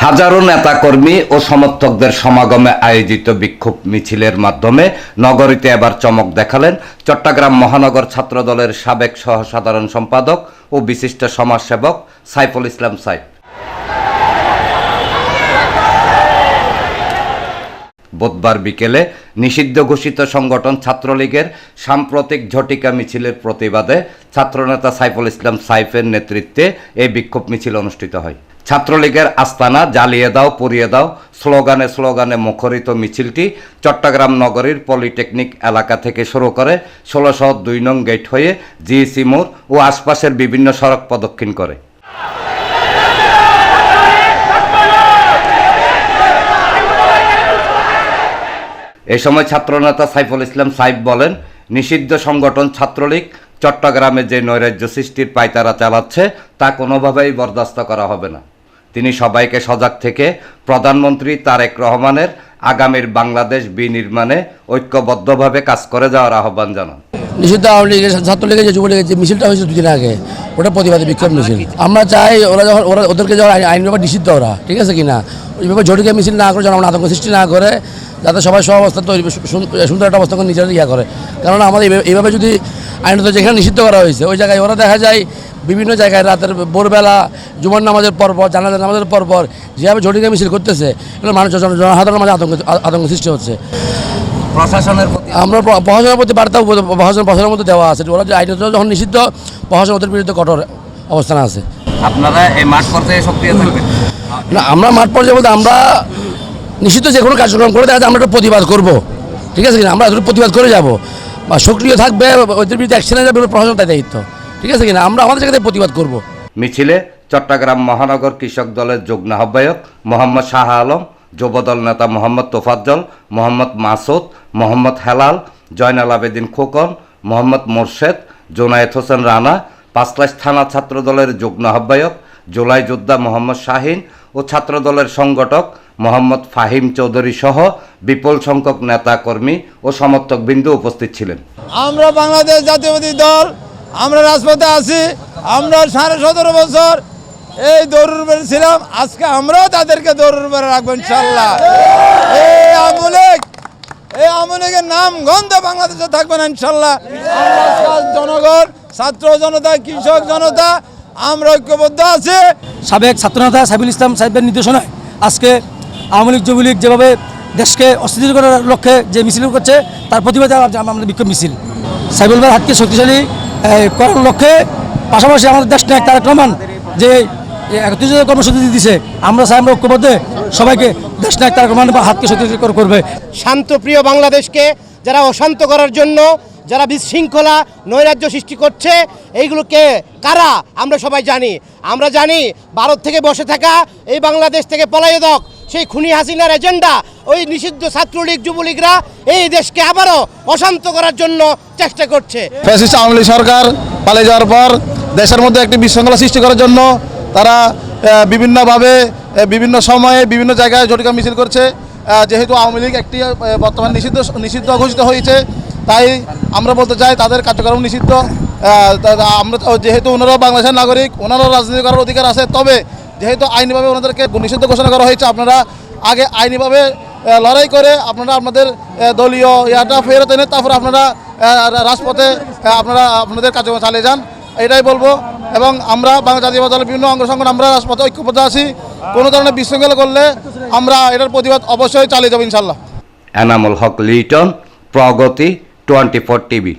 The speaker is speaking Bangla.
হাজারো নেতাকর্মী ও সমর্থকদের সমাগমে আয়োজিত বিক্ষোভ মিছিলের মাধ্যমে নগরীতে এবার চমক দেখালেন চট্টগ্রাম মহানগর ছাত্রদলের সাবেক সহ-সাধারণ সম্পাদক ও বিশিষ্ট সমাজসেবক সাইফুল ইসলাম সাইফ। বুধবার বিকেলে নিষিদ্ধ ঘোষিত সংগঠন ছাত্রলীগের সাম্প্রতিক ঝটিকা মিছিলের প্রতিবাদে ছাত্রনেতা সাইফুল ইসলাম সাইফের নেতৃত্বে এই বিক্ষোভ মিছিল অনুষ্ঠিত হয়। ছাত্রলীগের আস্তানা জ্বালিয়ে দাও পুড়িয়ে দাও স্লোগানে স্লোগানে মুখরিত মিছিলটি চট্টগ্রাম নগরীর পলিটেকনিক এলাকা থেকে শুরু করে 1602 নং গেট হয়ে জিইসি মোড় ও আশপাশের বিভিন্ন সড়ক প্রদক্ষিণ করে। এ সময় ছাত্রনেতা সাইফুল ইসলাম সাইফ বলেন, নিষিদ্ধ সংগঠন ছাত্রলীগ চট্টগ্রামে যে নৈরাজ্য সৃষ্টির পায়তারা চালাচ্ছে তা কোনোভাবেই বরদাস্ত করা হবে না। তিনি সবাইকে সজাগ থেকে প্রধানমন্ত্রী তারেক রহমানের আগামীর বাংলাদেশ বিনির্মাণে ঐক্যবদ্ধভাবে কাজ করে যাওয়ার আহ্বান জানান। নিষিদ্ধ আওয়ামী লীগের ছাত্রলীগের যে যুবলীগের যে মিছিলটা হয়েছে দুদিন আগে, ওটা প্রতিবাদী বিক্ষোভ মিছিল। আমরা চাই ওদেরকে যখন আইন ব্যাপার নিষিদ্ধ ওরা, ঠিক আছে কিনা, ওইভাবে ঝটিকা মিছিল না করে, যেন আতঙ্ক সৃষ্টি না করে, যাতে সবাই সব অবস্থা তৈরি সুন্দর একটা অবস্থা করে নিজেরা ইয়া করে। কারণ আমাদের এইভাবে যদি আইনত যেখানে নিষিদ্ধ করা হয়েছে ওই জায়গায় ওরা দেখা যায় বিভিন্ন জায়গায় রাতের ভোরবেলা জুমার নামাজের পরপর জানাজা নামাজের পরপর যেভাবে ঝটিকা মিছিল করতেছে, এগুলো মানুষ জনসাধারণের মাঝে আতঙ্ক সৃষ্টি হচ্ছে। আমরা প্রশাসনের প্রতি বার্তা প্রশাসনের মধ্যে দেওয়া আছে, ওরা যে আইনত যখন নিষিদ্ধ, প্রশাসন ওদের বিরুদ্ধে কঠোর অবস্থান আছে। আপনারা এই মাঠ পর্যায়ে সক্রিয় থাকবেন? না, আমরা মাঠ পর্যায়ে বলতে আমরা নিষিদ্ধ যে কোনো কার্যক্রম করে দেখা যায় আমরা একটা প্রতিবাদ করবো, ঠিক আছে কিনা, আমরা প্রতিবাদ করে যাব বা সক্রিয় থাকবে, ওদের বিরুদ্ধে অ্যাকশনে যাবে প্রশাসনের দায়িত্ব, ঠিক আছে কিনা, আমরা আমাদের জায়গাতে প্রতিবাদ করব। মিছিলে চট্টগ্রাম মহানগর কৃষক দলের যুগ্ম আহ্বায়ক মোহাম্মদ শাহ আলম, যুবদল নেতা মোহাম্মদ তোফাজ্জল, মোহাম্মদ মাসুদ, মোহাম্মদ হেলাল, জয়নাল আবেদিন খোকন, মোহাম্মদ মোরশেদ, জোনায়েত হোসেন রানা, পাঁচলাইশ থানা ছাত্রদলের যুগ্ম আহ্বায়ক জুলাই যোদ্ধা মোহাম্মদ শাহিন ও ছাত্রদলের সংগঠক মোহাম্মদ ফাহিম চৌধুরী সহ বিপুল সংখ্যক নেতা কর্মী ও সমর্থক বিন্দু উপস্থিত ছিলেন। আমরা বাংলাদেশ জাতীয়বাদী দল, আমরা রাজপথে আছি। আমরা 17.5 বছর এই দৌড়ের উপরে ছিলাম, আজকে আমরাও তাদেরকে দৌড়ের উপরে রাখবো ইনশাল্লাহ। এই আওয়ামী লীগের নাম গন্ধ বাংলাদেশে থাকবে না ইনশাল্লাহ। জনগণ, ছাত্র জনতা, কৃষক জনতা, আমরা ঐক্যবদ্ধ আছি। সাবেক ছাত্রনেতা সাইফুল ইসলাম সাইফের নির্দেশনায় আজকে আওয়ামী লীগ যুবলীগ যেভাবে দেশকে অস্থিতিশীল করার লক্ষ্যে যে মিছিল করছে, তার প্রতিবাদে আমাদের বিক্ষোভ মিছিল। সাইফুল ভাইয়ের হাতকে শক্তিশালী করার লক্ষ্যে পাশাপাশি আমাদের দেশ নায়ক তারেক রহমান যে 31 কর্মসূচি দিয়েছে, আমরা চাই আমরা ঐক্যবদ্ধে সবাইকে দেশ নায়ক তারেক রহমান হাতকে শক্তিশালী করবে। শান্তপ্রিয় বাংলাদেশকে যারা অশান্ত করার জন্য, যারা বিশৃঙ্খলা নৈরাজ্য সৃষ্টি করছে, এইগুলোকে কারা আমরা সবাই জানি। আমরা জানি ভারত থেকে বসে থাকা এই বাংলাদেশ থেকে পলাইয়ে দক সেই খুনি হাসিনার এজেন্ডা, ওই নিষিদ্ধ ছাত্রলীগ যুবলীগরা এই দেশকে আবারও অশান্ত করার জন্য চেষ্টা করছে। ফ্যাসিস্ট আওয়ামী লীগ সরকার পালিয়ে যাওয়ার পর দেশের মধ্যে একটি বিশৃঙ্খলা সৃষ্টি করার জন্য তারা বিভিন্নভাবে বিভিন্ন সময়ে বিভিন্ন জায়গায় ঝটিকা মিছিল করছে। যেহেতু আওয়ামী লীগ একটি বর্তমান নিষিদ্ধ ঘোষিত হয়েছে, তাই আমরা বলতে চাই তাদের কার্যক্রম নিষিদ্ধ। আমরা যেহেতু ওনারাও বাংলাদেশের নাগরিক, ওনারাও রাজনীতি করার অধিকার আছে, তবে যেহেতু আইনিভাবে ওনাদেরকে নিষিদ্ধ ঘোষণা করা হয়েছে, আপনারা আগে আইনিভাবে লড়াই করে আপনারা আপনাদের দলীয় ইয়াটা ফেরত এনে তারপর আপনারা রাজপথে আপনাদের কার্যক্রম চালিয়ে যান, এটাই বলবো। এবং আমরা বাংলা জাতীয়তাবাদী দলের বিভিন্ন অঙ্গ সংগঠন আমরা রাজপথে ঐক্যবদ্ধ আছি। কোনো ধরনের বিশৃঙ্খলা করলে আমরা এটার প্রতিবাদ অবশ্যই চালিয়ে যাবো ইনশাল্লাহ। এনামুল হক লিটন, প্রগতি 24 টিভি।